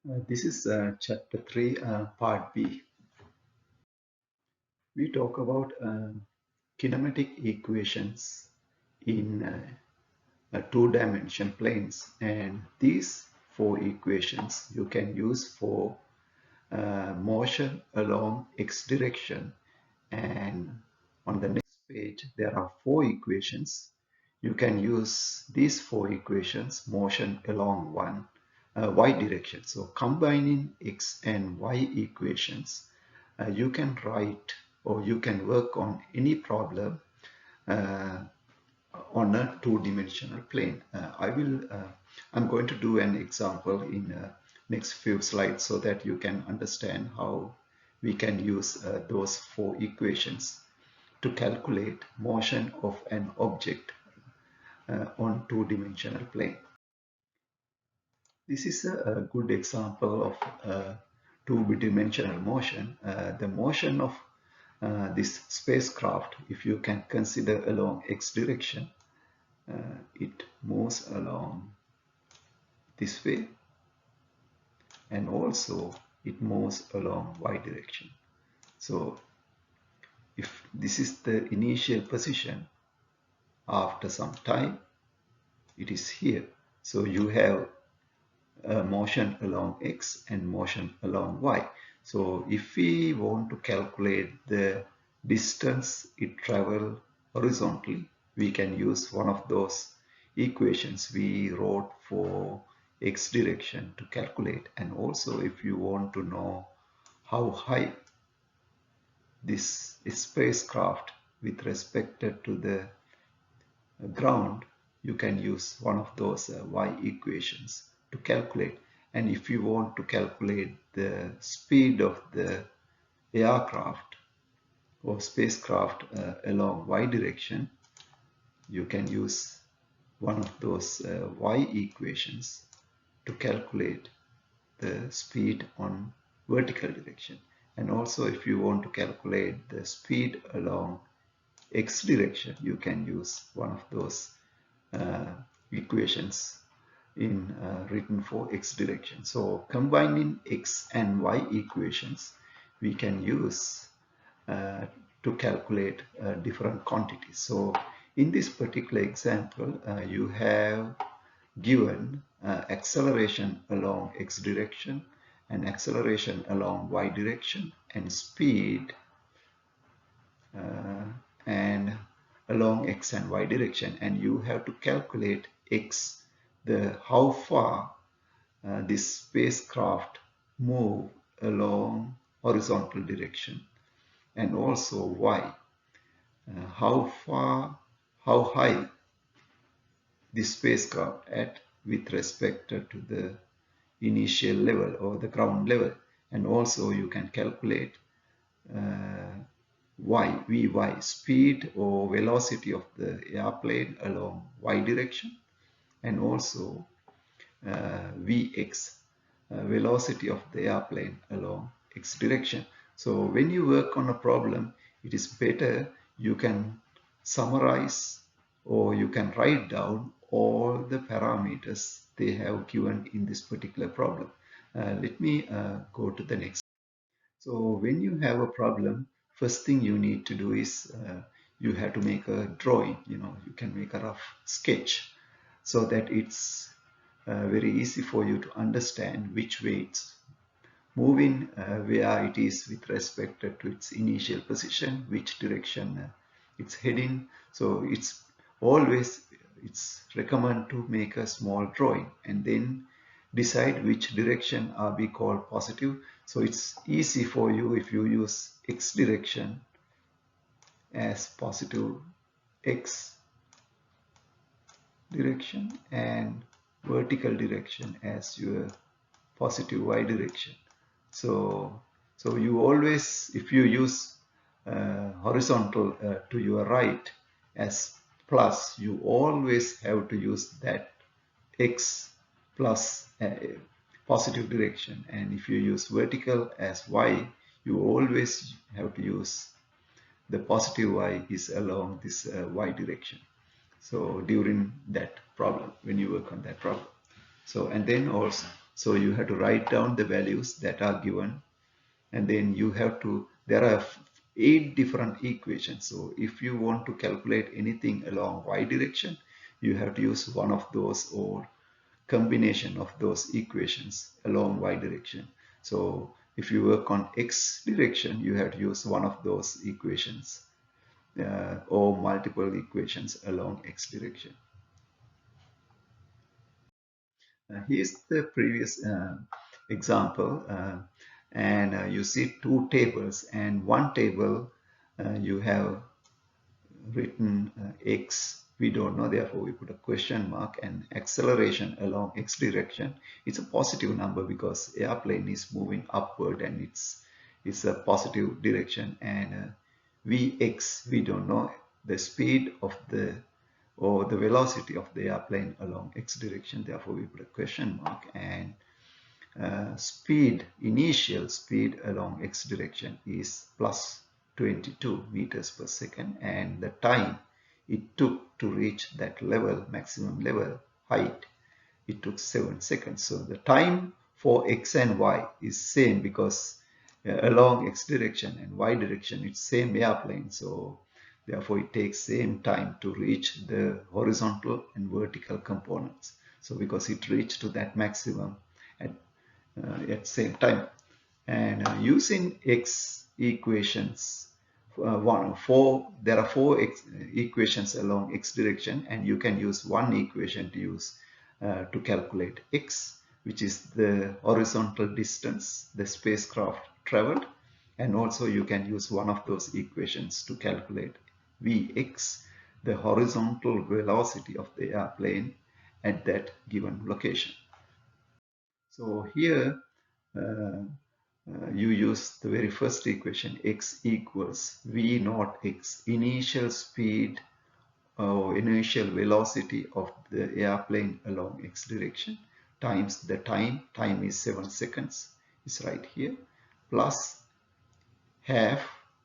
This is chapter 3, part B. We talk about kinematic equations in two-dimension planes, and these four equations you can use for motion along x direction. And on the next page, there are four equations. You can use these four equations, motion along y direction. So combining x and y equations, you can write or you can work on any problem uh, on a two-dimensional plane. I'm going to do an example in next few slides so that you can understand how we can use those four equations to calculate motion of an object on two-dimensional plane. This is a good example of two-dimensional motion. The motion of this spacecraft, if you can consider along x direction, it moves along this way, and also it moves along y direction. So if this is the initial position, after some time it is here. So you have motion along x and motion along y. So if we want to calculate the distance it travels horizontally, we can use one of those equations we wrote for x direction to calculate. And also if you want to know how high this spacecraft with respect to the ground, you can use one of those y equations to calculate. And if you want to calculate the speed of the aircraft or spacecraft along y direction, you can use one of those y equations to calculate the speed on vertical direction. And also if you want to calculate the speed along x direction, you can use one of those equations in written for x direction. So combining x and y equations we can use to calculate different quantities. So in this particular example, you have given acceleration along x direction and acceleration along y direction and speed and along x and y direction, and you have to calculate x, the how far this spacecraft move along horizontal direction, and also y, how high this spacecraft at with respect to the initial level or the ground level. And also you can calculate vy, speed or velocity of the airplane along y direction, and also vx, velocity of the airplane along x direction. So when you work on a problem, it is better you can summarize or you can write down all the parameters they have given in this particular problem. Let me go to the next. So when you have a problem, first thing you need to do is you have to make a drawing. You can make a rough sketch so that it's very easy for you to understand which way it's moving, where it is with respect to its initial position, which direction it's heading. So it's recommended to make a small drawing and then decide which direction are we call positive. So it's easy for you if you use x direction as positive x direction and vertical direction as your positive y direction. So you always, if you use horizontal to your right as plus, you always have to use that x plus positive direction, and if you use vertical as y, you always have to use the positive y is along this y direction. So during that problem, when you work on that problem. So, and then also So you have to write down the values that are given, and then you have to, there are 8 different equations. So if you want to calculate anything along y direction, you have to use one of those or combination of those equations along y direction. So if you work on x direction, you have to use one of those equations or multiple equations along x direction. Here's the previous example, and you see 2 tables, and one table you have written x, we don't know, therefore we put a question mark, and acceleration along x direction, it's a positive number because airplane is moving upward and it's a positive direction. And vx, we don't know the speed of the or the velocity of the airplane along x direction, therefore we put a question mark. And speed, initial speed along x direction is plus 22 meters per second, and the time it took to reach that level, maximum level height, it took 7 seconds. So the time for x and y is same because along x direction and y direction it's same airplane, so therefore it takes same time to reach the horizontal and vertical components. So because it reached to that maximum at same time. And using x equations, there are 4 equations along x direction, and you can use one equation to use to calculate x, which is the horizontal distance the spacecraft traveled, and also you can use one of those equations to calculate vx, the horizontal velocity of the airplane at that given location. So here uh, you use the very first equation, x equals v naught x, initial speed or initial velocity of the airplane along x direction, times the time is 7 seconds, is right here, plus half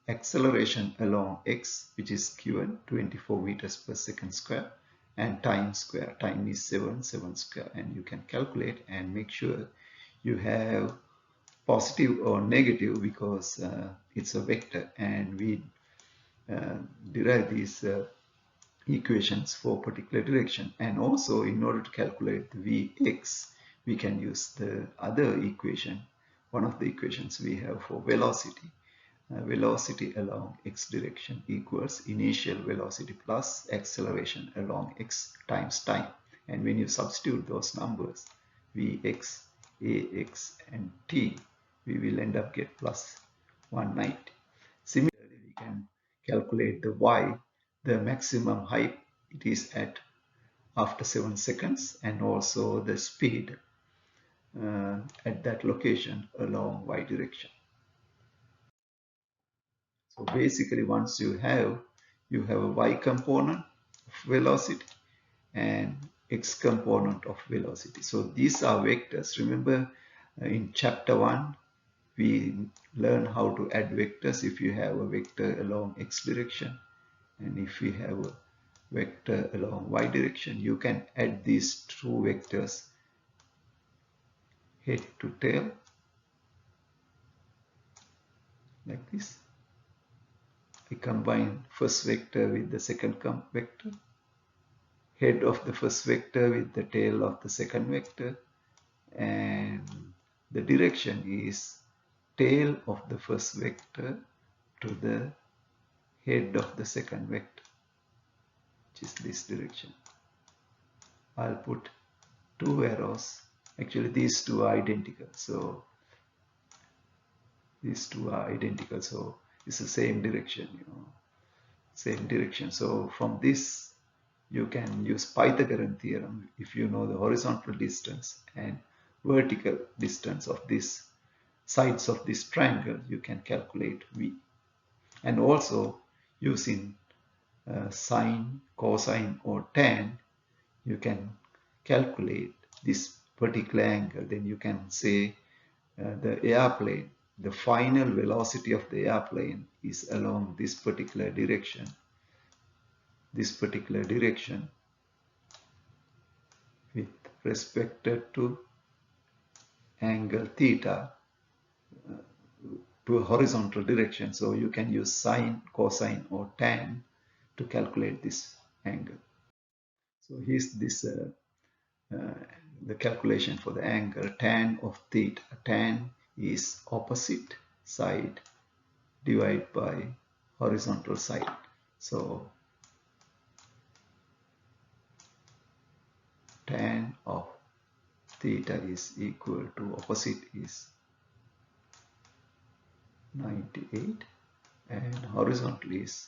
acceleration along x, which is given 24 meters per second square, and time square, time is 7 square, and you can calculate and make sure you have positive or negative because it's a vector, and we derive these equations for particular direction. And also, in order to calculate the Vx, we can use the other equation, one of the equations we have for velocity. Velocity along x direction equals initial velocity plus acceleration along x times time. And when you substitute those numbers, Vx, Ax, and t, we will end up get plus 190. Similarly, we can calculate the y, the maximum height it is at after 7 seconds, and also the speed at that location along y direction. So basically, once you have a y component of velocity and x component of velocity. So these are vectors. Remember in chapter 1, we learn how to add vectors. If you have a vector along x direction and if we have a vector along y direction, you can add these two vectors head to tail like this. We combine first vector with the second vector, head of the first vector with the tail of the second vector, and the direction is tail of the first vector to the head of the second vector, which is this direction. I'll put 2 arrows. Actually, these two are identical. So these two are identical. So it's the same direction, same direction. So from this, you can use Pythagorean theorem. If you know the horizontal distance and vertical distance of these sides of this triangle, you can calculate V. And also using sine, cosine, or tan, you can calculate this particular angle. Then you can say the airplane, the final velocity of the airplane is along this particular direction. With respect to angle theta to a horizontal direction. So you can use sine, cosine, or tan to calculate this angle. So here's this uh, the calculation for the angle tan of theta. Tan is opposite side divided by horizontal side. So tan of theta is equal to opposite is 98 and horizontal is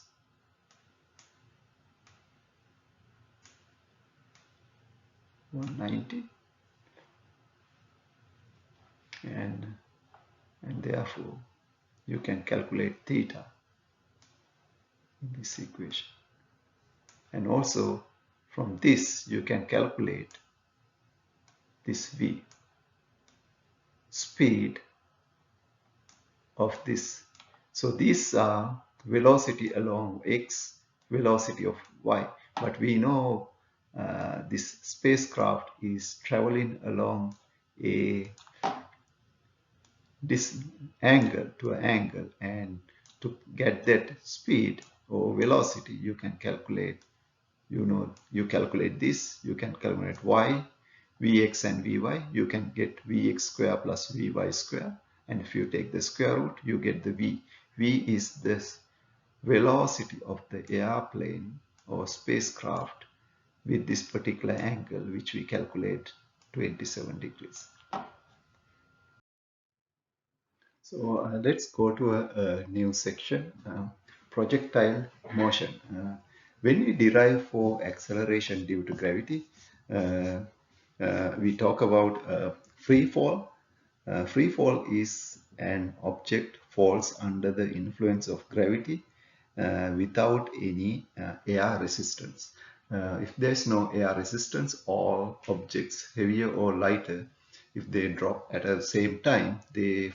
190, and therefore you can calculate theta in this equation. And also from this you can calculate this v, speed of this. So these are velocity along x, velocity of y, but we know this spacecraft is traveling along a this angle to an angle, and to get that speed or velocity you can calculate, you calculate this, you can calculate y, vx and vy, you can get vx square plus vy square, and if you take the square root you get the v. V is this velocity of the airplane or spacecraft with this particular angle, which we calculate 27 degrees. So let's go to a new section, projectile motion. When we derive for acceleration due to gravity, uh, we talk about free fall. Free fall is an object falls under the influence of gravity without any air resistance. If there's no air resistance, all objects, heavier or lighter, if they drop at the same time, they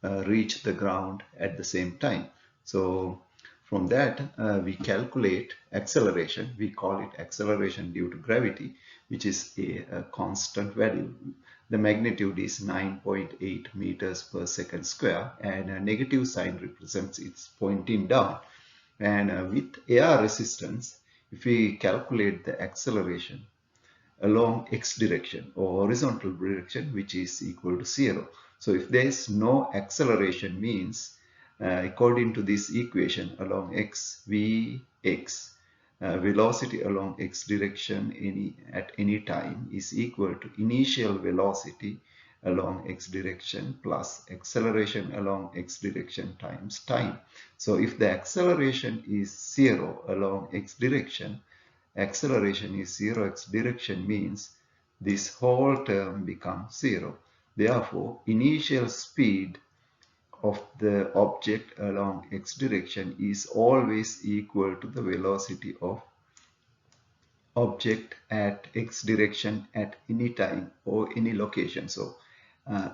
reach the ground at the same time. So from that we calculate acceleration. We call it acceleration due to gravity, which is a constant value. The magnitude is 9.8 meters per second square, and a negative sign represents its pointing down. And with air resistance, if we calculate the acceleration along x direction or horizontal direction, which is equal to 0. So if there is no acceleration, means according to this equation along x, vx, velocity along x direction at any time is equal to initial velocity along x direction plus acceleration along x direction times time. So if the acceleration is 0 along x direction, acceleration is 0x direction, means this whole term becomes 0. Therefore, initial speed of the object along x direction is always equal to the velocity of object at x direction at any time or any location. So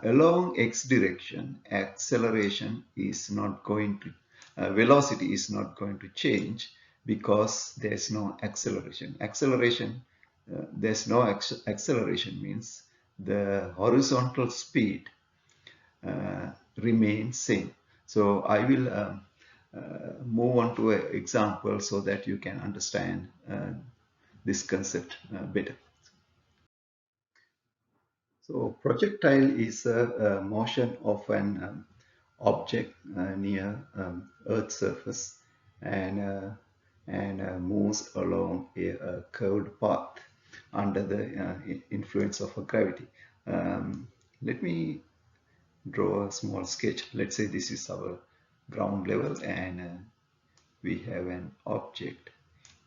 along x direction, acceleration is not going to, velocity is not going to change because there's no acceleration. There's no acceleration means the horizontal speed remains same. So I will move on to an example so that you can understand this concept better. So projectile is a motion of an object near Earth's surface, and moves along a curved path under the influence of gravity. Let me draw a small sketch. Let's say this is our ground level, and we have an object.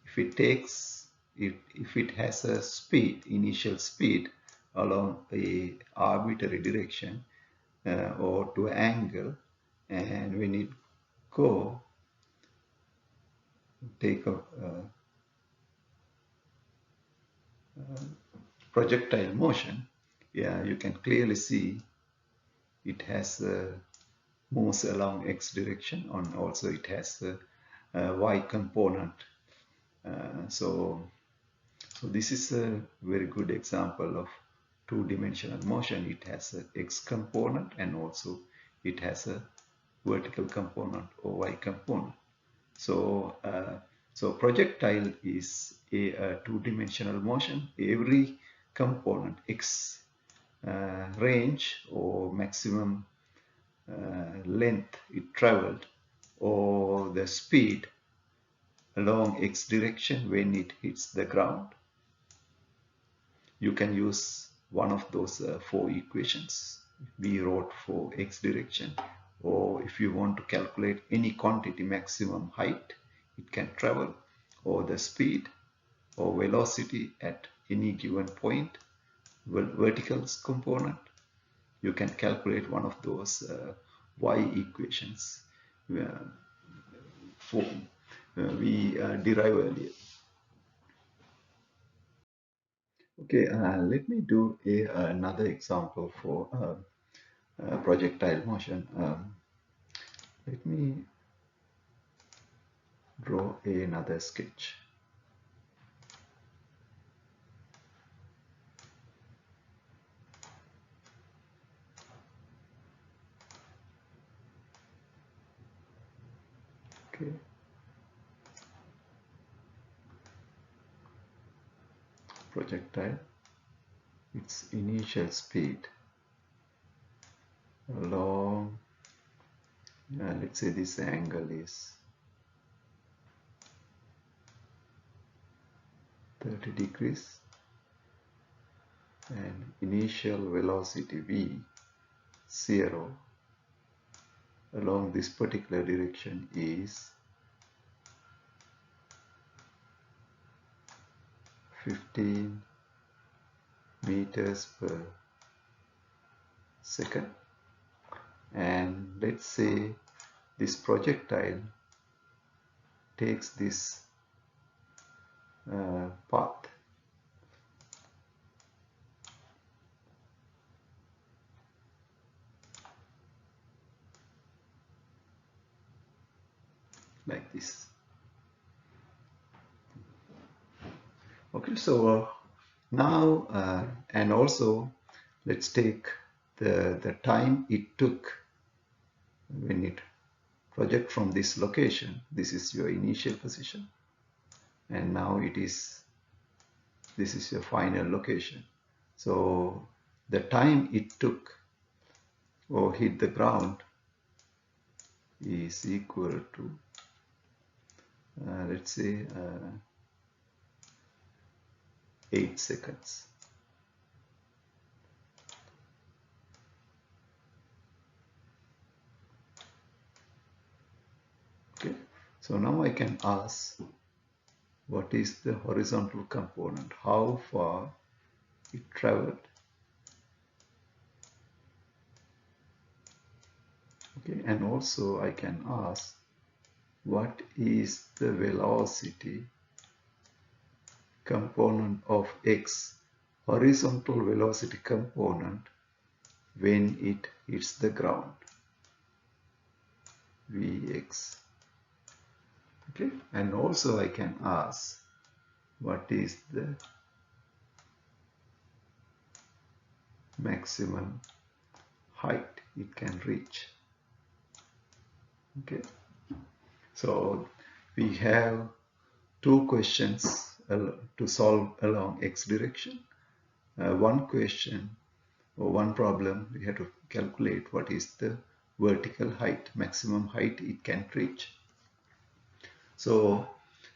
If it takes, if it has a speed, initial speed along a arbitrary direction or to an angle, and when it go, take a projectile motion, yeah, you can clearly see it has moves along x direction, and also it has a y component. So this is a very good example of two-dimensional motion, it has a x component and also it has a vertical component or y component. So, so projectile is a two-dimensional motion. Every component x range or maximum length it traveled or the speed along x direction when it hits the ground, you can use one of those four equations we wrote for x direction. Or if you want to calculate any quantity maximum height it can travel, or the speed or velocity at any given point, vertical component, you can calculate one of those y equations for, we derive earlier. Okay, let me do another example for projectile motion. Let me draw another sketch. Okay. Projectile, its initial speed along, let's say this angle is 30 degrees and initial velocity v 0 along this particular direction is 15 meters per second, and let's say this projectile takes this path like this. Okay, so now and also let's take the time it took when it project from this location. This is your initial position and now this is your final location. So the time it took or hit the ground is equal to let's say 8 seconds. Okay, so now I can ask what is the horizontal component, how far it traveled. Okay, and also I can ask what is the velocity component of x, horizontal velocity component, when it hits the ground, Vx. Okay, and also I can ask what is the maximum height it can reach. Okay, so we have two questions to solve along x direction. One question or one problem we have to calculate what is the vertical height, maximum height it can reach. So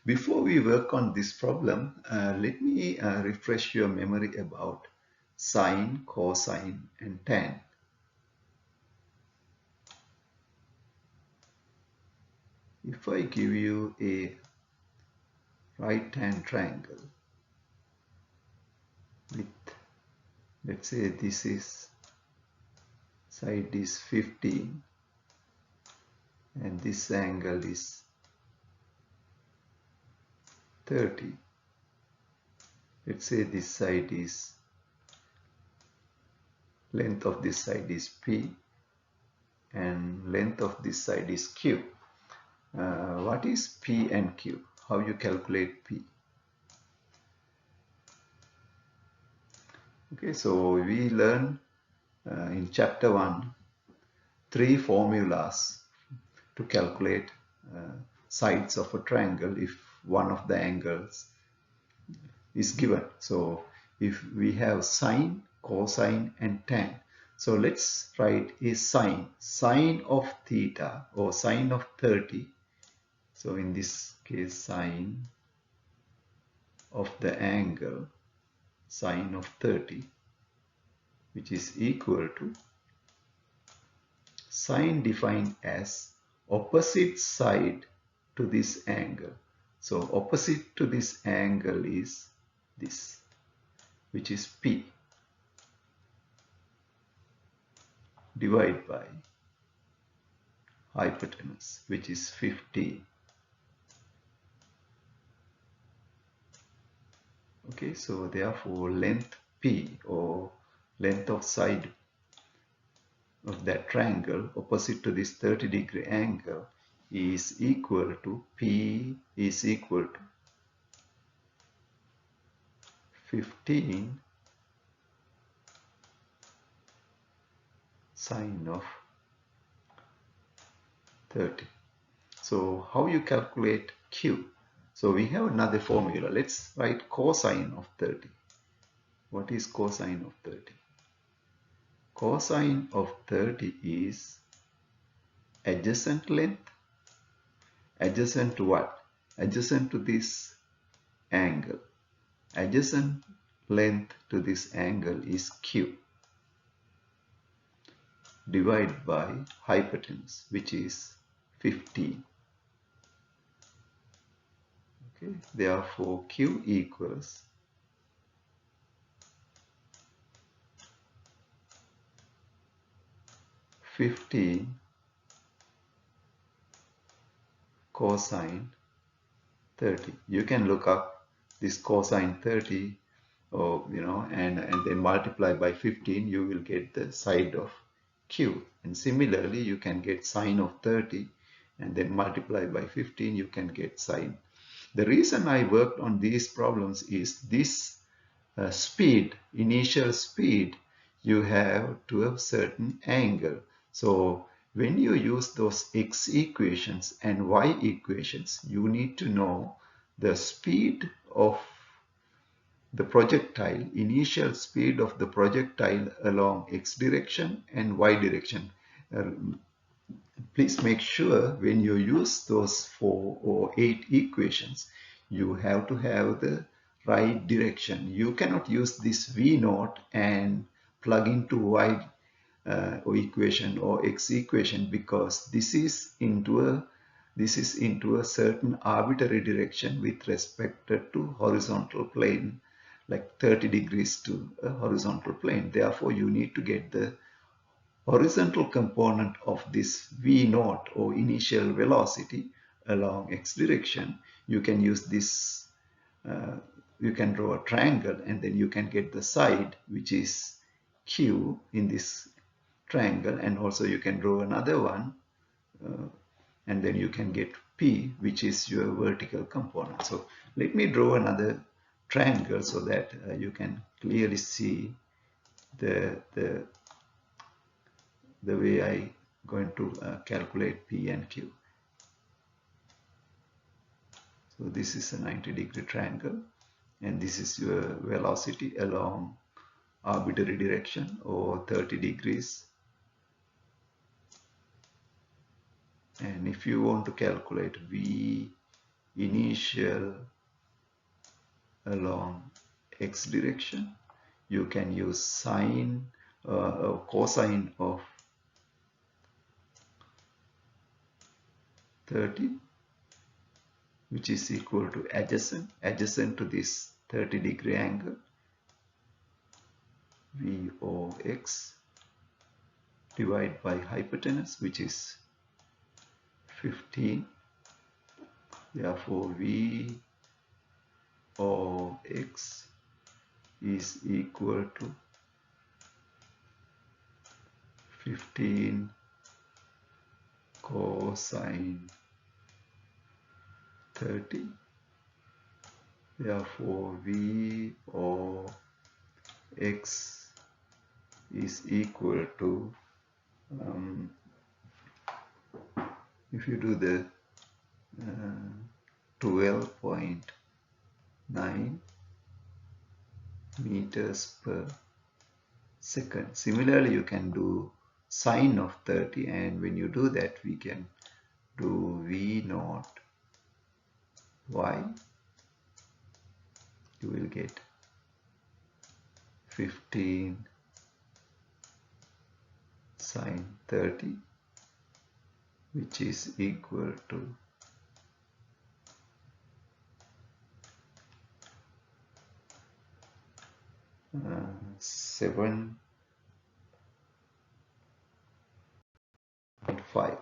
before we work on this problem, let me refresh your memory about sine, cosine and tan. If I give you a right-hand triangle with, let's say this is side is 15 and this angle is 30. Let's say this side is, length of this side is P and length of this side is Q. What is P and Q? How you calculate P? Okay, so we learn in chapter 1 3 formulas to calculate sides of a triangle if one of the angles is given. So if we have sine, cosine and tan. So let's write a sine. Sine of theta or sine of 30. So in this case sine of the angle sine of 30, which is equal to sine defined as opposite side to this angle. So opposite to this angle is this, which is P, divided by hypotenuse, which is 15. Okay, so therefore length P, or length of side of that triangle opposite to this 30-degree angle, is equal to P is equal to 15 sine of 30. So how you calculate Q? So we have another formula. Let's write cosine of 30. What is cosine of 30? Cosine of 30 is adjacent length. Adjacent to what? Adjacent to this angle. Adjacent length to this angle is Q, divided by hypotenuse, which is 15. Okay, therefore Q equals 15 cosine 30. You can look up this cosine 30, or and then multiply by 15. You will get the side of Q. And similarly, you can get sine of 30 and then multiply by 15. You can get sine. The reason I worked on these problems is this speed, initial speed, you have to a certain angle. So when you use those x equations and y equations, you need to know the speed of the projectile, initial speed of the projectile along x direction and y direction. Please make sure when you use those 4 or 8 equations, you have to have the right direction. You cannot use this v naught and plug into y equation or x equation, because this is into a certain arbitrary direction with respect to horizontal plane, like 30 degrees to a horizontal plane. Therefore, you need to get the horizontal component of this v naught, or initial velocity along x direction. You can use this, you can draw a triangle and then you can get the side, which is Q in this triangle, and also you can draw another one and then you can get P, which is your vertical component. So let me draw another triangle so that you can clearly see the way I going to calculate P and Q. So this is a 90-degree triangle, and this is your velocity along arbitrary direction, or 30 degrees. And if you want to calculate V initial along x direction, you can use sine or cosine of 30, which is equal to adjacent to this 30-degree angle, VOX, divided by hypotenuse, which is 15. Therefore, VOX is equal to 15 cosine 30. Therefore, VOX x is equal to, if you do the 12.9 meters per second. Similarly, you can do sine of 30, and when you do that, we can do v naught y. You will get 15 sine 30, which is equal to 7.5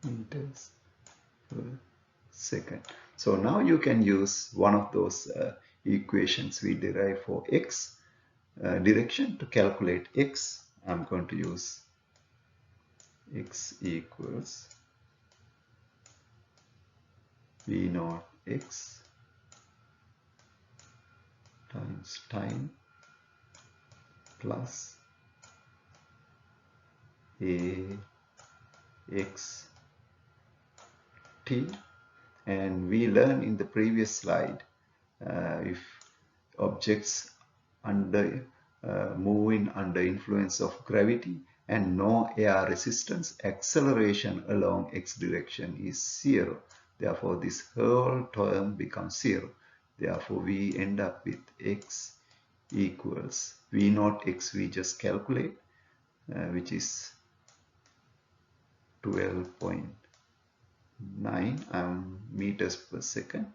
meters per second. So now you can use one of those equations we derive for x direction to calculate x. I'm going to use x equals v naught x times time plus a x t. And we learned in the previous slide, if objects under moving under influence of gravity and no air resistance, acceleration along x direction is 0. Therefore, this whole term becomes 0. Therefore, we end up with x equals v naught x we just calculate, which is 12.9 meters per second,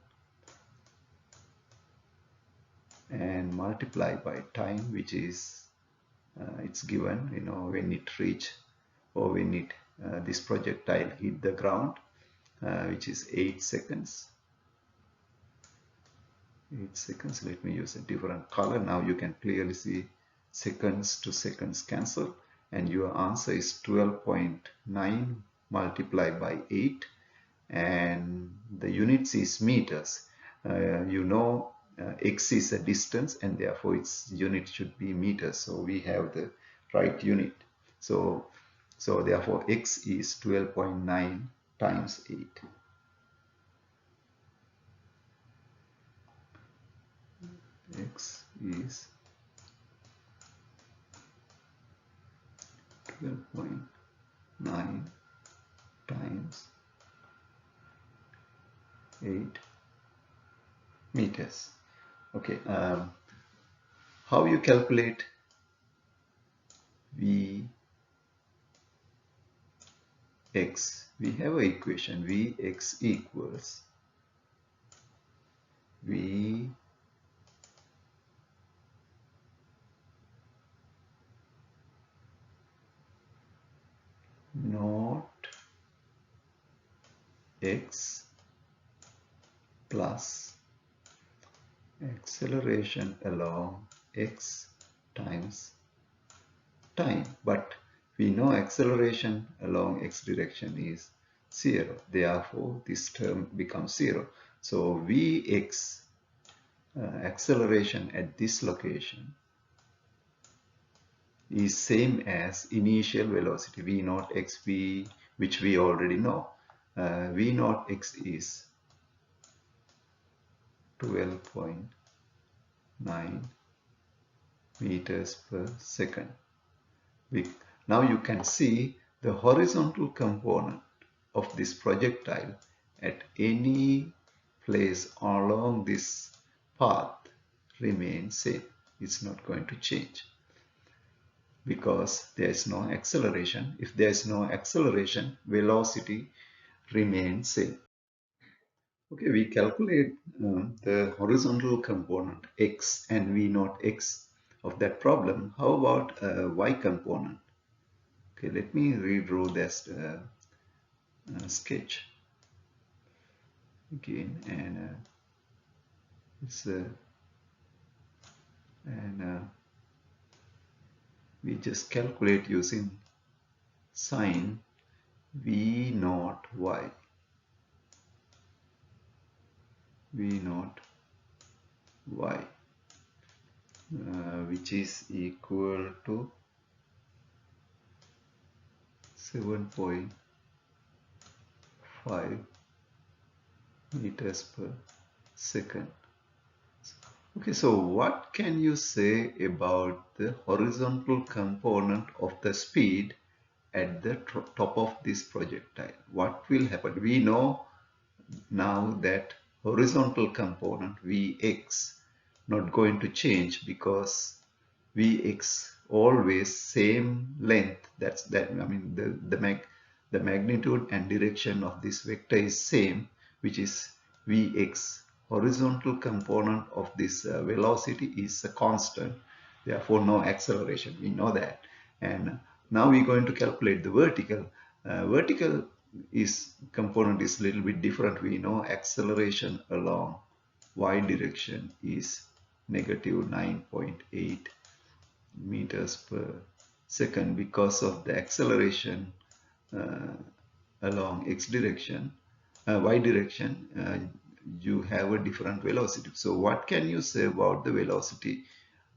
and multiply by time, which is it's given, when it reach, or when it this projectile hit the ground, which is 8 seconds. 8 seconds. Let me use a different color. Now you can clearly see seconds to seconds cancel, and your answer is 12.9 multiplied by 8, and the units is meters. X is a distance, and therefore its unit should be meters, so we have the right unit. So therefore x is 12.9 times 8. X is 12.9 times 8 meters. Okay, how you calculate Vx? We have an equation, Vx equals V naught x plus acceleration along x times time. But we know acceleration along x direction is 0. Therefore, this term becomes 0. So Vx, acceleration at this location, is same as initial velocity v naught x, which we already know. V naught x is 12.9 meters per second. Now you can see the horizontal component of this projectile at any place along this path remains same. It's not going to change because there is no acceleration. If there is no acceleration, velocity remains same. Okay, we calculate the horizontal component x and v naught x of that problem. How about y component? Okay, let me redraw this sketch again, and we just calculate using sine v naught y. v naught y, which is equal to 7.5 meters per second. Okay, so what can you say about the horizontal component of the speed at the top of this projectile? What will happen? We know now that horizontal component Vx not going to change because Vx always same length. That's that. I mean the magnitude and direction of this vector is same, which is Vx. Horizontal component of this velocity is a constant. Therefore, no acceleration. We know that. And now we're going to calculate the vertical. Vertical is component is a little bit different. We know acceleration along y direction is negative 9.8 meters per second because of the acceleration uh, along x direction, y direction, you have a different velocity. So what can you say about the velocity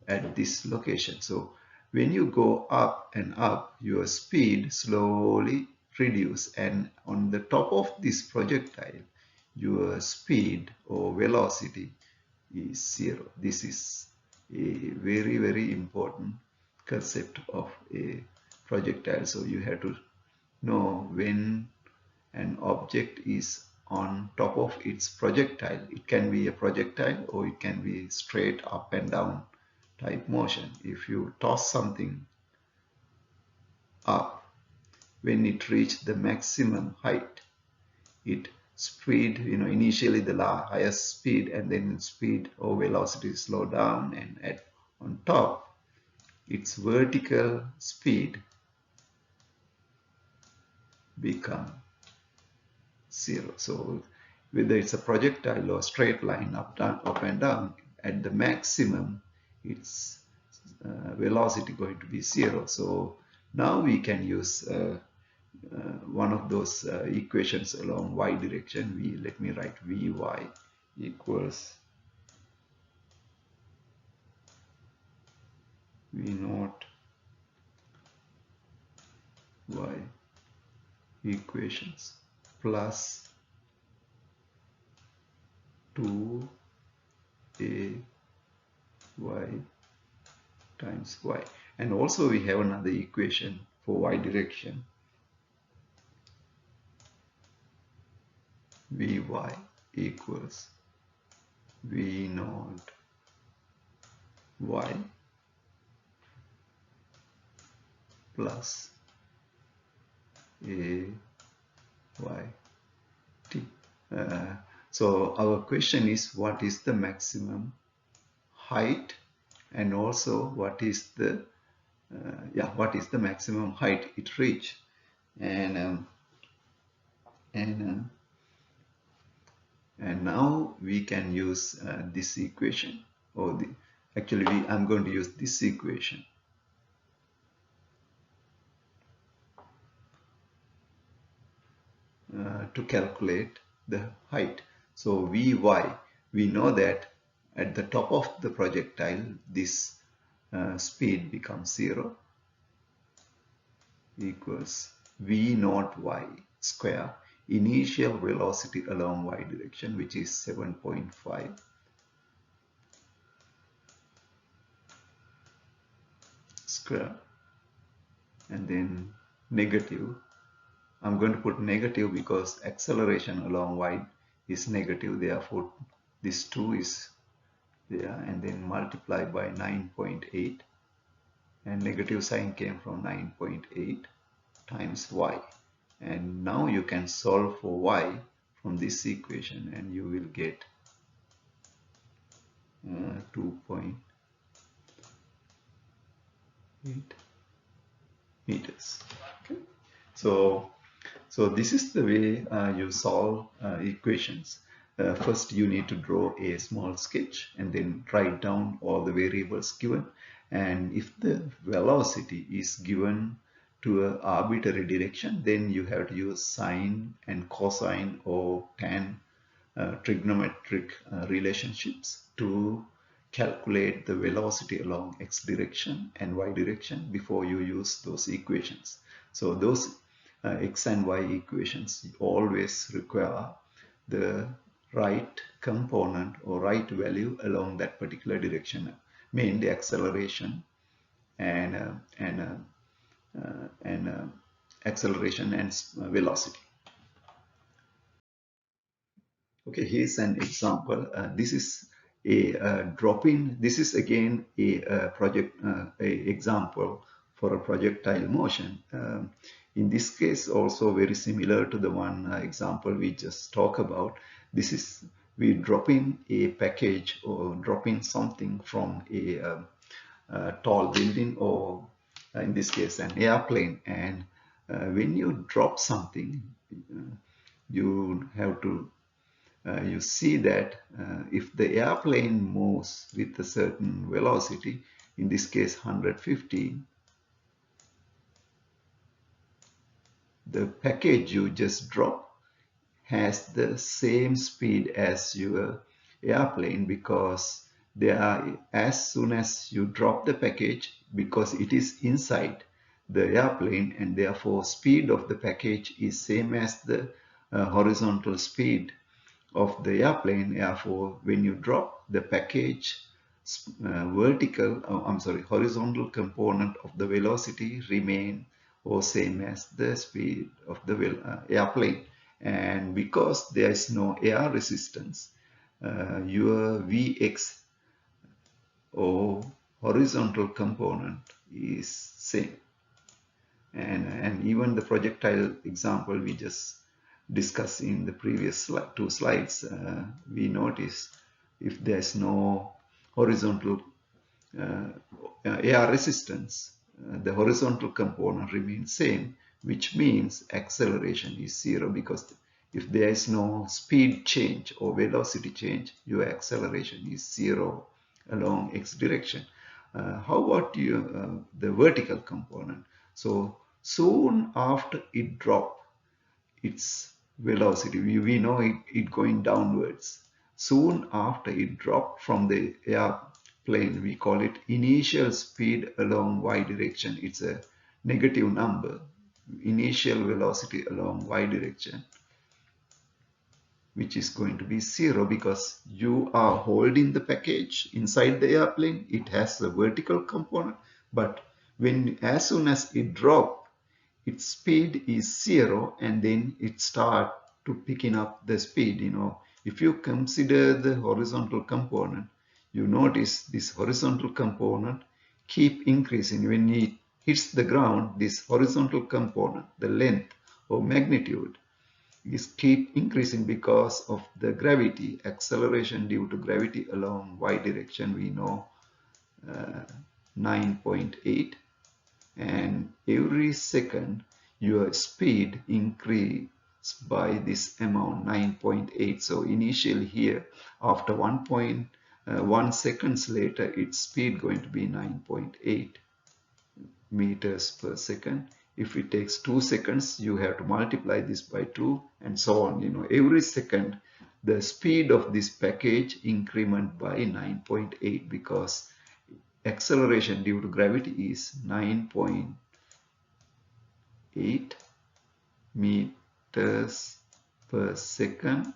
at this location? So when you go up and up, your speed slowly reduce, and on the top of this projectile, your speed or velocity is zero. This is a very, very important concept of a projectile. So you have to know when an object is on top of its projectile. It can be a projectile or it can be straight up and down type motion. If you toss something up, when it reaches the maximum height, it speed, initially the highest speed, and then speed or velocity slow down, and on top, its vertical speed become zero. So whether it's a projectile or straight line up, down, up and down, at the maximum, its velocity going to be zero. So now we can use one of those equations along y direction. Let me write Vy equals V naught y equations plus 2ay times y. And also we have another equation for y direction. Vy equals V naught y plus a y t. So our question is, what is the maximum height, and also what is the maximum height it reach? And now we can use this equation, or I'm going to use this equation to calculate the height. So Vy, we know that at the top of the projectile, this speed becomes zero, equals V naught y square, initial velocity along y direction, which is 7.5 square, and then negative. I'm going to put negative because acceleration along y is negative, therefore this 2 is there, and then multiply by 9.8, and negative sign came from 9.8 times y. And now you can solve for y from this equation, and you will get 2.8 meters. Okay. So this is the way you solve equations. First you need to draw a small sketch and then write down all the variables given, and if the velocity is given to an arbitrary direction, then you have to use sine and cosine or tan trigonometric relationships to calculate the velocity along x direction and y direction before you use those equations. So those x and y equations always require the right component or right value along that particular direction, mainly acceleration and uh, and uh, and acceleration and velocity. Okay, here's an example. This is a drop-in. This is again a example for a projectile motion. In this case, also very similar to the one example we just talked about. This is we drop in a package or drop in something from a tall building or in this case an airplane. And when you drop something, you have to you see that if the airplane moves with a certain velocity, in this case 150, the package you just drop has the same speed as your airplane, because they are, as soon as you drop the package, because it is inside the airplane, and therefore speed of the package is same as the horizontal speed of the airplane. Therefore, when you drop the package, horizontal component of the velocity remain or same as the speed of the airplane. And because there is no air resistance, your Vx or horizontal component is same. And even the projectile example we just discussed in the previous two slides, we notice if there's no horizontal uh, air resistance, the horizontal component remains same, which means acceleration is zero, because if there is no speed change or velocity change, your acceleration is zero along x direction. How about the vertical component? So soon after it drop its velocity, we know it going downwards. Soon after it dropped from the airplane, we call it initial speed along y direction. It's a negative number, initial velocity along y direction, which is going to be zero, because you are holding the package inside the airplane. It has a vertical component, but as soon as it drops, its speed is zero, and then it start to picking up the speed. If you consider the horizontal component, you notice this horizontal component keep increasing. When it hits the ground, this horizontal component, the length or magnitude, is keep increasing because of the gravity, acceleration due to gravity along y direction. We know 9.8, and every second your speed increase by this amount, 9.8. So initially here, after 1.1 seconds later, its speed going to be 9.8 meters per second. If it takes 2 seconds, you have to multiply this by 2, and so on. Every second the speed of this package increment by 9.8, because acceleration due to gravity is 9.8 meters per second.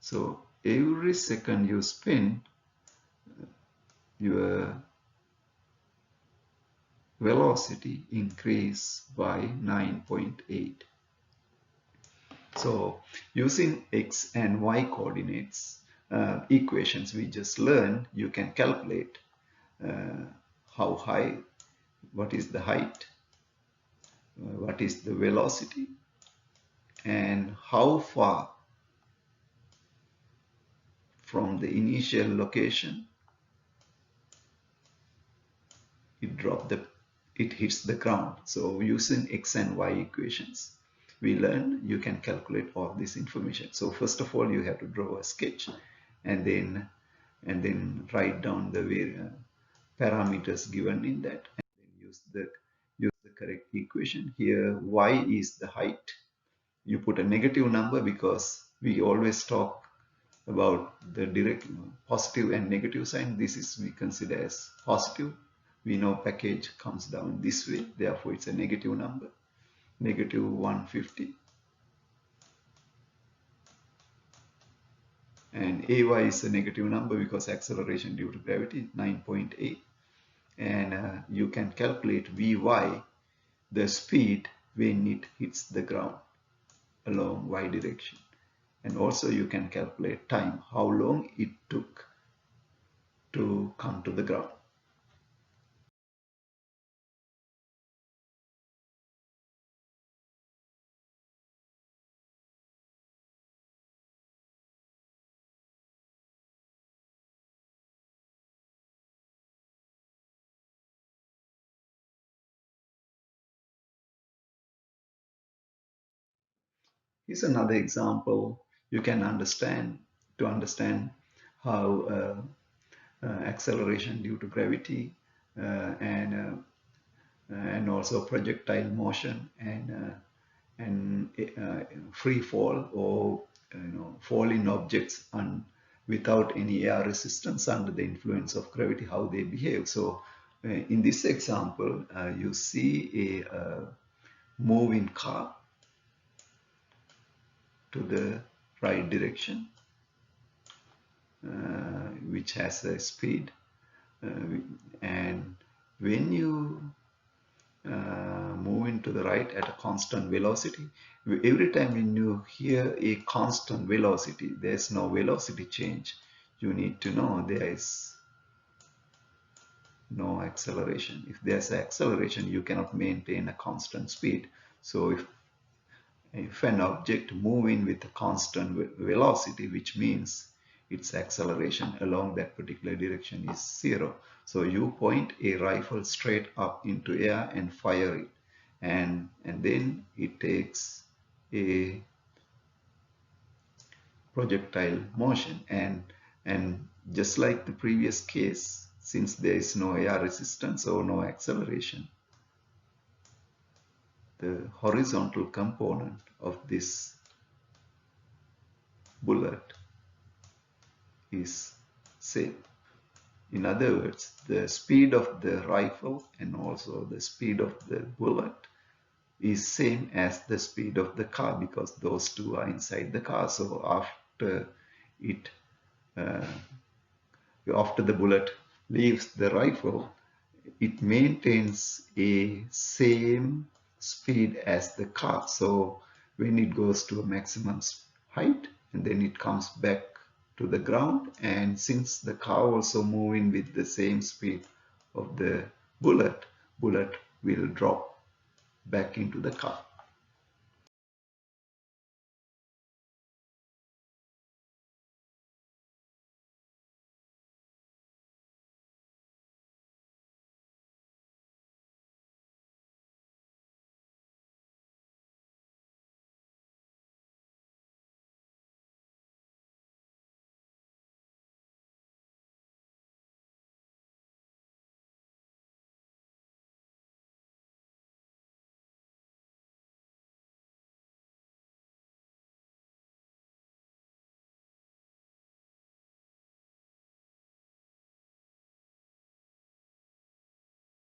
So every second you spin, your velocity increase by 9.8. So using x and y coordinates equations we just learned, you can calculate how high, what is the height, what is the velocity, and how far from the initial location it hits the ground. So using x and y equations, we learn you can calculate all this information. So first of all, you have to draw a sketch, and then write down the various parameters given in that, and then use the correct equation. Here y is the height. You put a negative number because we always talk about the direct positive and negative sign. This is we consider as positive. We know package comes down this way, therefore it's a negative number, negative 150. And AY is a negative number because acceleration due to gravity 9.8. And you can calculate Vy, the speed when it hits the ground along Y direction. And also you can calculate time, how long it took to come to the ground. Here's another example you can understand to understand how acceleration due to gravity and also projectile motion and free fall or falling objects without any air resistance under the influence of gravity, how they behave. So in this example, you see a moving car to the right direction, which has a speed, and when you moving to the right at a constant velocity, every time when you hear a constant velocity, there's no velocity change, you need to know there is no acceleration. If there's acceleration, you cannot maintain a constant speed. So if an object moving with a constant velocity, which means its acceleration along that particular direction is zero. So you point a rifle straight up into air and fire it, and then it takes a projectile motion, and just like the previous case, since there is no air resistance or no acceleration, the horizontal component of this bullet is same. In other words, the speed of the rifle and also the speed of the bullet is same as the speed of the car, because those two are inside the car. So after the bullet leaves the rifle, it maintains a same speed as the car. So when it goes to a maximum height and then it comes back to the ground, and since the car also moving with the same speed of the bullet will drop back into the car.